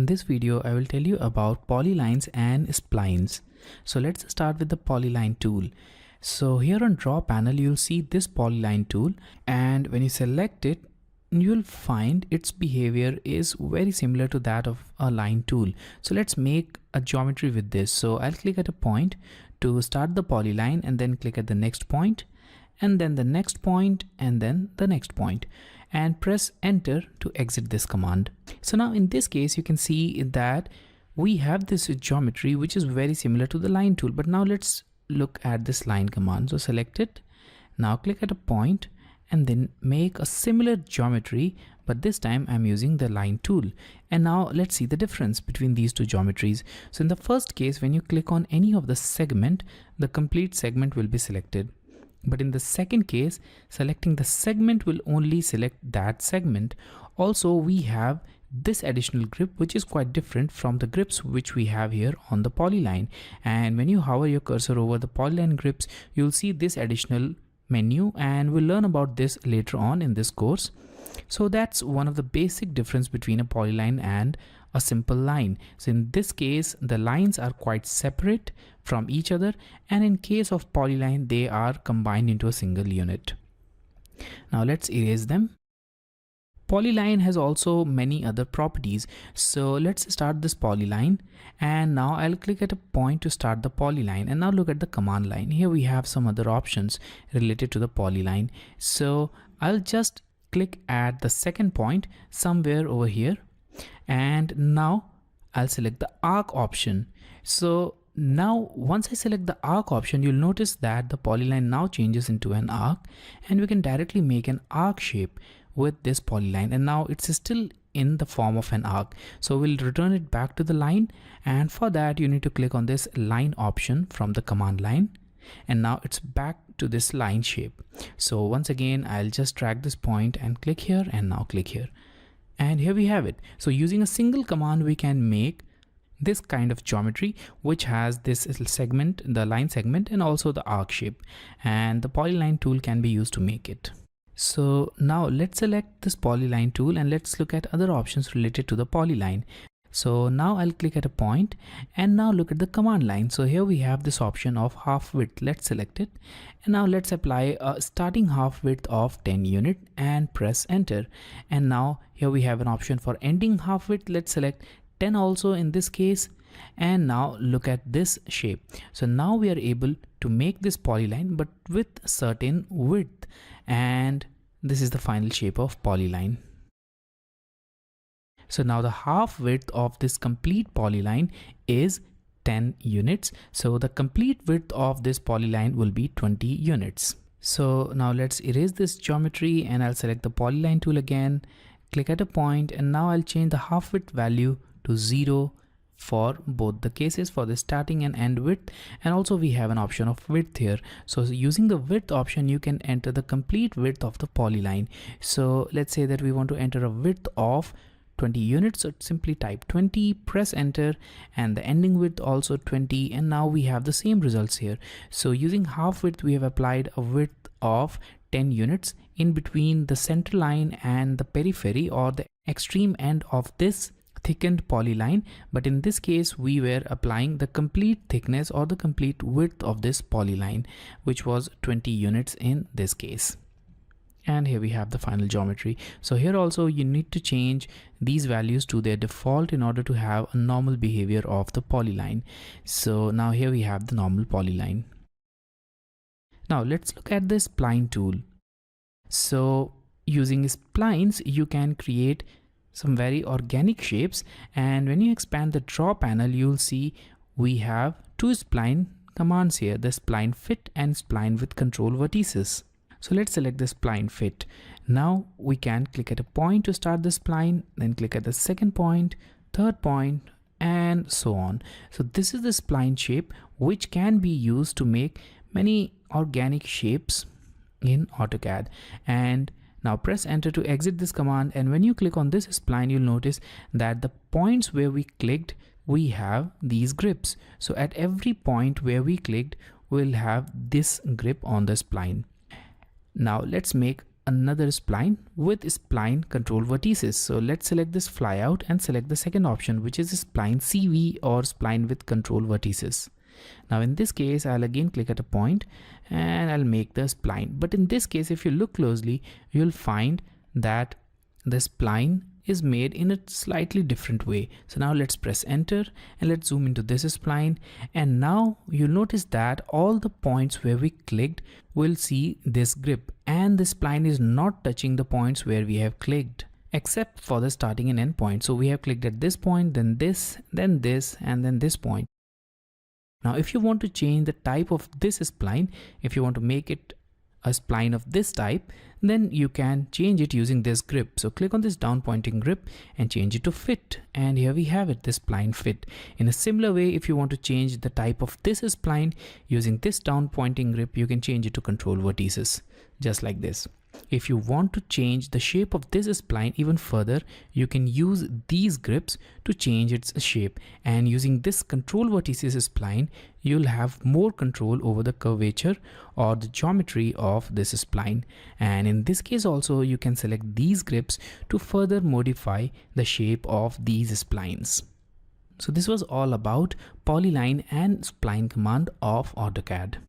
In this video, I will tell you about polylines and splines. So let's start with the polyline tool. So here on draw panel, you'll see this polyline tool, and when you select it, you'll find its behavior is very similar to that of a line tool. So let's make a geometry with this. So I'll click at a point to start the polyline and then click at the next point and then the next point and then the next point and press enter to exit this command. So now in this case, you can see that we have this geometry which is very similar to the line tool. But now let's look at this line command. So select it. Now click at a point and then make a similar geometry, but this time I'm using the line tool. And now let's see the difference between these two geometries. So in the first case, when you click on any of the segment, the complete segment will be selected. But in the second case, selecting the segment will only select that segment. Also, we have this additional grip, which is quite different from the grips which we have here on the polyline. And when you hover your cursor over the polyline grips, you'll see this additional menu, and we'll learn about this later on in this course. So that's one of the basic difference between a polyline and a simple line. So in this case, the lines are quite separate from each other, and in case of polyline, they are combined into a single unit. Now let's erase them. Polyline has also many other properties. So let's start this polyline, and now I'll click at a point to start the polyline, and now look at the command line. Here we have some other options related to the polyline. So I'll just click at the second point somewhere over here, and now I'll select the arc option. So now once I select the arc option, you'll notice that the polyline now changes into an arc, and we can directly make an arc shape with this polyline, and now it's still in the form of an arc. So we'll return it back to the line, and for that you need to click on this line option from the command line, and now it's back to this line shape. So once again, I'll just drag this point and click here, and now click here, and here we have it. So using a single command, we can make this kind of geometry which has this segment, the line segment, and also the arc shape, and the polyline tool can be used to make it. So now let's select this polyline tool and let's look at other options related to the polyline. So now I'll click at a point, and now look at the command line. So here we have this option of half width. Let's select it, and now let's apply a starting half width of 10 unit and press enter. And now here we have an option for ending half width. Let's select 10 also in this case, and now look at this shape. So now we are able to make this polyline but with certain width, and this is the final shape of polyline. So now the half width of this complete polyline is 10 units. So the complete width of this polyline will be 20 units. So now let's erase this geometry, and I'll select the polyline tool again, click at a point, and now I'll change the half width value to 0 for both the cases, for the starting and end width. And also we have an option of width here. So using the width option, you can enter the complete width of the polyline. So let's say that we want to enter a width of 20 units, so simply type 20, press enter, and the ending width also 20, and now we have the same results here. So using half width, we have applied a width of 10 units in between the center line and the periphery or the extreme end of this thickened polyline, but in this case we were applying the complete thickness or the complete width of this polyline, which was 20 units in this case. And here we have the final geometry. So here also you need to change these values to their default in order to have a normal behavior of the polyline. So now here we have the normal polyline. Now let's look at the spline tool. So using splines, you can create some very organic shapes, and when you expand the draw panel, you'll see we have two spline commands here, the spline fit and spline with control vertices. So let's select the spline fit. Now we can click at a point to start the spline, then click at the second point, third point, and so on. So this is the spline shape which can be used to make many organic shapes in AutoCAD. And now press enter to exit this command, and when you click on this spline, you'll notice that the points where we clicked, we have these grips. So at every point where we clicked, we'll have this grip on the spline. Now let's make another spline with spline control vertices. So let's select this flyout and select the second option, which is spline CV or spline with control vertices. Now in this case, I'll again click at a point and I'll make the spline. But in this case, if you look closely, you'll find that the spline is made in a slightly different way. So now let's press enter and let's zoom into this spline. And now you'll notice that all the points where we clicked will see this grip, and the spline is not touching the points where we have clicked, except for the starting and end point. So we have clicked at this point, then this, and then this point. Now if you want to change the type of this spline, if you want to make it a spline of this type, then you can change it using this grip. So click on this down pointing grip and change it to fit, and here we have it, this spline fit. In a similar way, if you want to change the type of this spline using this down pointing grip, you can change it to control vertices, just like this. If you want to change the shape of this spline even further, you can use these grips to change its shape, and using this control vertices spline, you'll have more control over the curvature or the geometry of this spline. And in this case also, you can select these grips to further modify the shape of these splines. So this was all about Polyline and Spline command of AutoCAD.